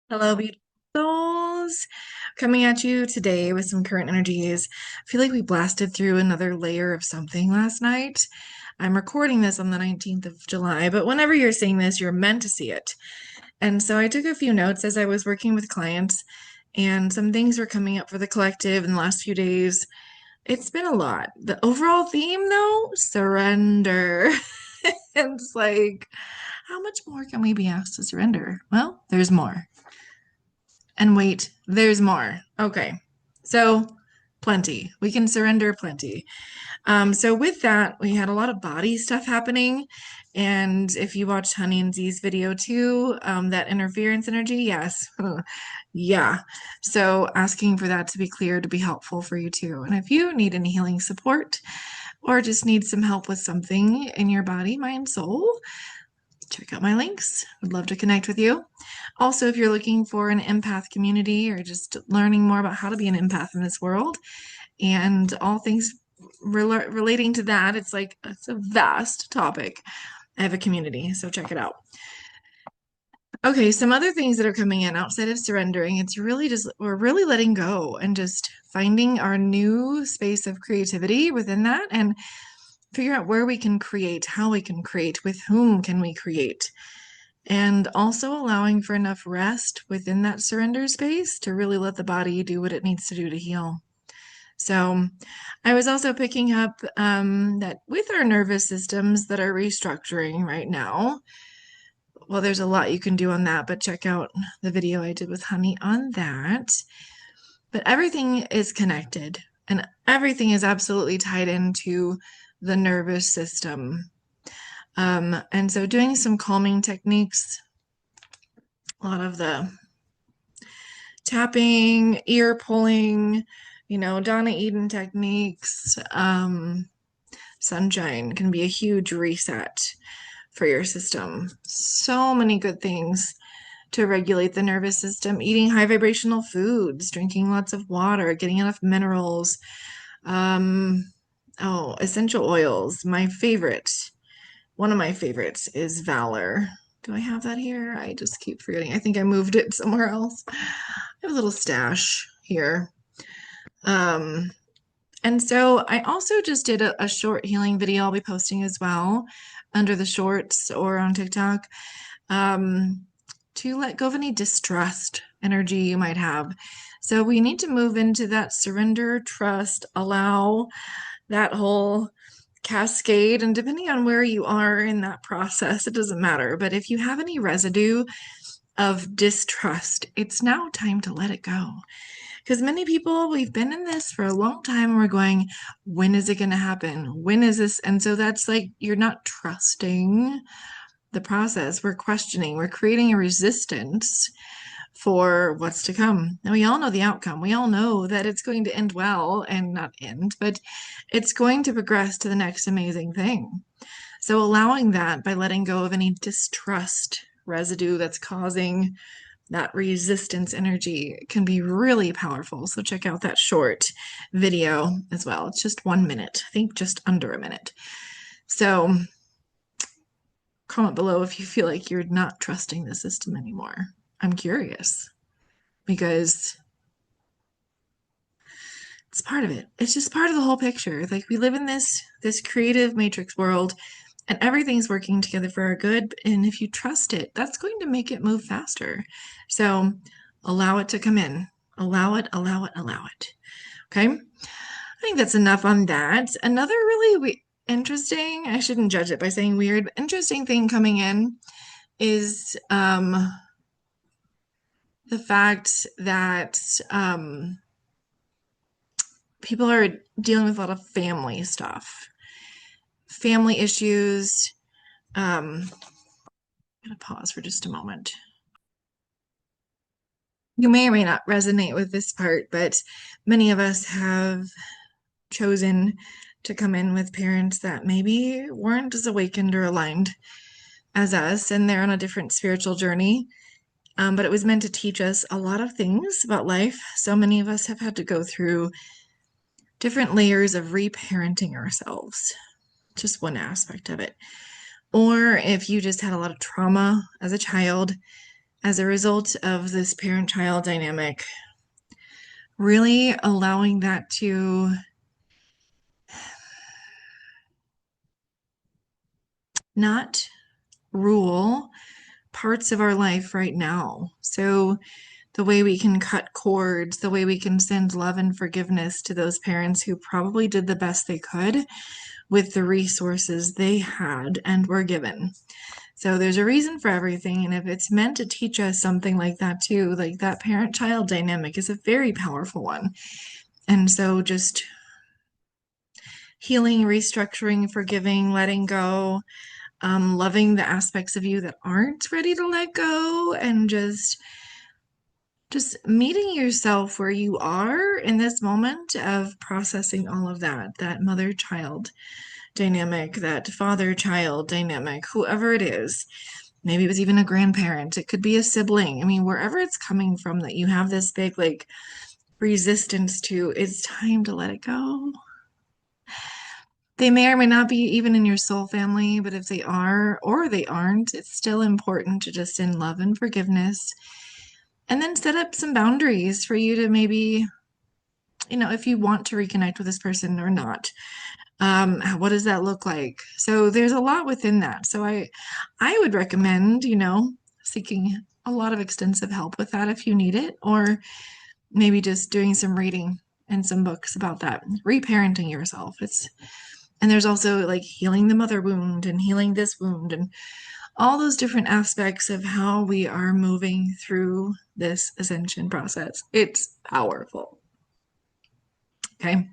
Hello, beautiful souls. Coming at you today with some current energies. I feel like we blasted through another layer of something last night. I'm recording this on the 19th of July, but whenever you're seeing this, you're meant to see it. And so I took a few notes as I was working with clients, and some things were coming up for the collective in the last few days. It's been a lot. The overall theme, though, surrender. And it's like, how much more can we be asked to surrender? Well, there's more. And wait, there's more. Okay. So plenty. We can surrender plenty. So with that, we had a lot of body stuff happening. And if you watched Honey and Z's video too, that interference energy, yes. Yeah. So asking for that to be clear to be helpful for you too. And if you need any healing support or just need some help with something in your body, mind, soul, check out my links. Would love to connect with you. Also, if you're looking for an empath community or just learning more about how to be an empath in this world and all things relating to that, it's a vast topic. I have a community, so check it out. Okay, some other things that are coming in outside of surrendering, it's really just we're really letting go and just finding our new space of creativity within that and figure out where we can create, how we can create, with whom can we create, and also allowing for enough rest within that surrender space to really let the body do what it needs to do to heal. So I was also picking up that with our nervous systems that are restructuring right now, well, there's a lot you can do on that, but check out the video I did with Honey on that. But everything is connected and everything is absolutely tied into the nervous system. And so doing some calming techniques, a lot of the tapping, ear pulling, Donna Eden techniques. Sunshine can be a huge reset for your system. So many good things to regulate the nervous system. Eating high vibrational foods, drinking lots of water, getting enough minerals. Essential oils. My favorite, one of my favorites is Valor. Do I have that here? I just keep forgetting. I think I moved it somewhere else. I have a little stash here. Um, and so I also just did a short healing video I'll be posting as well under the shorts or on TikTok, to let go of any distrust energy you might have. So we need to move into that surrender, trust, allow that whole cascade. And depending on where you are in that process, it doesn't matter. But if you have any residue of distrust, it's now time to let it go. Because many people, we've been in this for a long time. We're going, when is it going to happen? When is this? And so that's like, you're not trusting the process. We're questioning, we're creating a resistance for what's to come. And we all know the outcome. We all know that it's going to end well and not end, but it's going to progress to the next amazing thing. So allowing that by letting go of any distrust residue that's causing that resistance energy can be really powerful. So check out that short video as well. It's just 1 minute, I think just under a minute. So comment below if you feel like you're not trusting the system anymore. I'm curious because it's part of it. It's just part of the whole picture. Like we live in this creative matrix world and everything's working together for our good. And if you trust it, that's going to make it move faster. So allow it to come in. Allow it, allow it, allow it. Okay. I think that's enough on that. Another really interesting, I shouldn't judge it by saying weird, but interesting thing coming in is the fact that people are dealing with a lot of family stuff, family issues. I'm going to pause for just a moment. You may or may not resonate with this part, but many of us have chosen to come in with parents that maybe weren't as awakened or aligned as us, and they're on a different spiritual journey. But it was meant to teach us a lot of things about life. So many of us have had to go through different layers of reparenting ourselves, just one aspect of it. Or if you just had a lot of trauma as a child as a result of this parent-child dynamic, really allowing that to not rule parts of our life right now. So the way we can cut cords, the way we can send love and forgiveness to those parents who probably did the best they could with the resources they had and were given. So there's a reason for everything. And if it's meant to teach us something like that too, like that parent-child dynamic is a very powerful one. And so just healing, restructuring, forgiving, letting go, loving the aspects of you that aren't ready to let go, and just meeting yourself where you are in this moment of processing all of that mother-child dynamic, that father-child dynamic, whoever it is. Maybe it was even a grandparent. It could be a sibling. I mean, wherever it's coming from that you have this big like resistance to, it's time to let it go. They may or may not be even in your soul family, but if they are or they aren't, it's still important to just send love and forgiveness. And then set up some boundaries for you to maybe, if you want to reconnect with this person or not. What does that look like? So there's a lot within that. So I would recommend, seeking a lot of extensive help with that if you need it, or maybe just doing some reading and some books about that, reparenting yourself. And there's also like healing the mother wound and healing this wound and all those different aspects of how we are moving through this ascension process. It's powerful. Okay.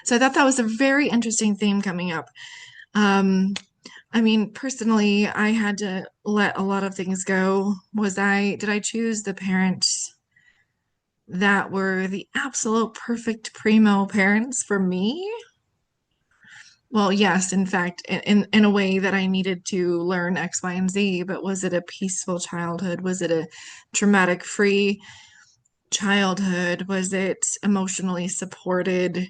So I thought that was a very interesting theme coming up. I mean, personally, I had to let a lot of things go. Did I choose the parents that were the absolute perfect primo parents for me? Well, yes, in fact, in a way that I needed to learn X, Y, and Z, but was it a peaceful childhood? Was it a traumatic-free childhood? Was it emotionally supported?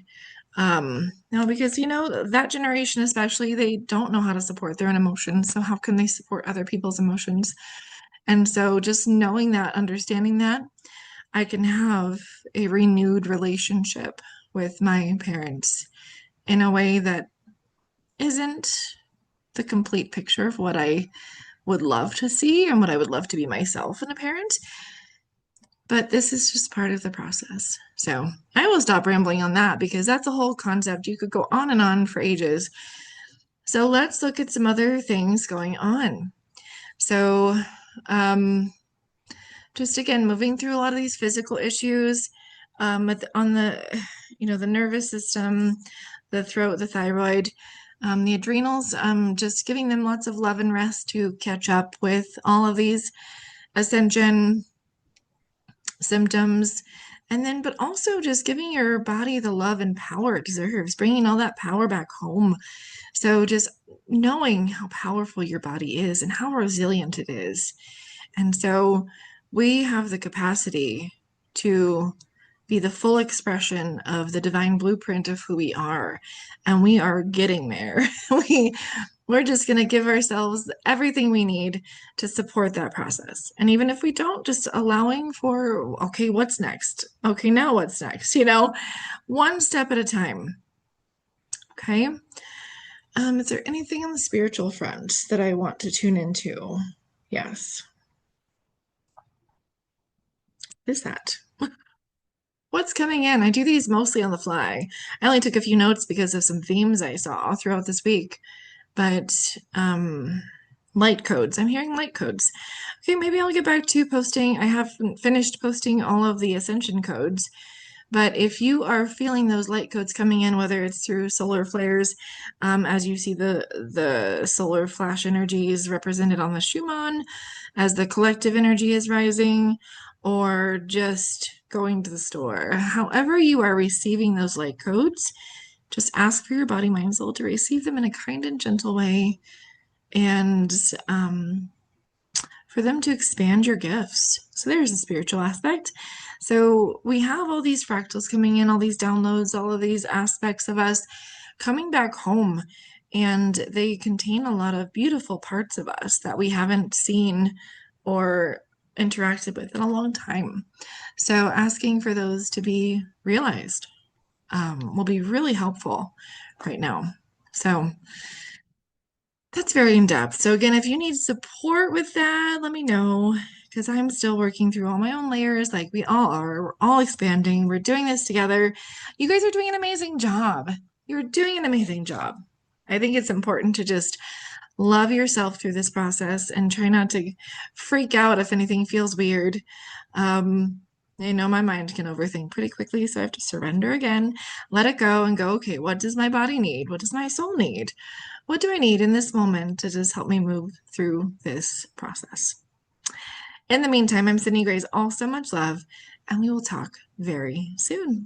No, because that generation especially, they don't know how to support their own emotions. So how can they support other people's emotions? And so just knowing that, understanding that, I can have a renewed relationship with my parents in a way that isn't the complete picture of what I would love to see and what I would love to be myself in a parent. But this is just part of the process. So I will stop rambling on that because that's a whole concept. You could go on and on for ages. So let's look at some other things going on. So just again, moving through a lot of these physical issues on the nervous system, the throat, the thyroid, the adrenals, just giving them lots of love and rest to catch up with all of these ascension symptoms. And then, but also just giving your body the love and power it deserves, bringing all that power back home. So just knowing how powerful your body is and how resilient it is. And so we have the capacity to be the full expression of the divine blueprint of who we are. And we are getting there. We're just going to give ourselves everything we need to support that process. And even if we don't, just allowing for, okay, what's next? Okay, now what's next? One step at a time. Okay. Is there anything on the spiritual front that I want to tune into? Yes. Is that? What's coming in? I do these mostly on the fly. I only took a few notes because of some themes I saw throughout this week. But light codes. I'm hearing light codes. Okay, maybe I'll get back to posting. I haven't finished posting all of the ascension codes. But if you are feeling those light codes coming in, whether it's through solar flares, as you see the solar flash energies represented on the Schumann, as the collective energy is rising, or just going to the store, however you are receiving those light codes, just ask for your body, mind, soul to receive them in a kind and gentle way, and for them to expand your gifts. So there's a spiritual aspect. So we have all these fractals coming in, all these downloads, all of these aspects of us coming back home, and they contain a lot of beautiful parts of us that we haven't seen or interacted with in a long time. So asking for those to be realized will be really helpful right now. So that's very in depth. So again, if you need support with that, let me know because I'm still working through all my own layers like we all are. We're all expanding. We're doing this together. You guys are doing an amazing job. You're doing an amazing job. I think it's important to just love yourself through this process and try not to freak out if anything feels weird. I know my mind can overthink pretty quickly, so I have to surrender again, let it go, and go, okay, what does my body need? What does my soul need? What do I need in this moment to just help me move through this process? In the meantime, I'm sending you guys all so much love, and we will talk very soon.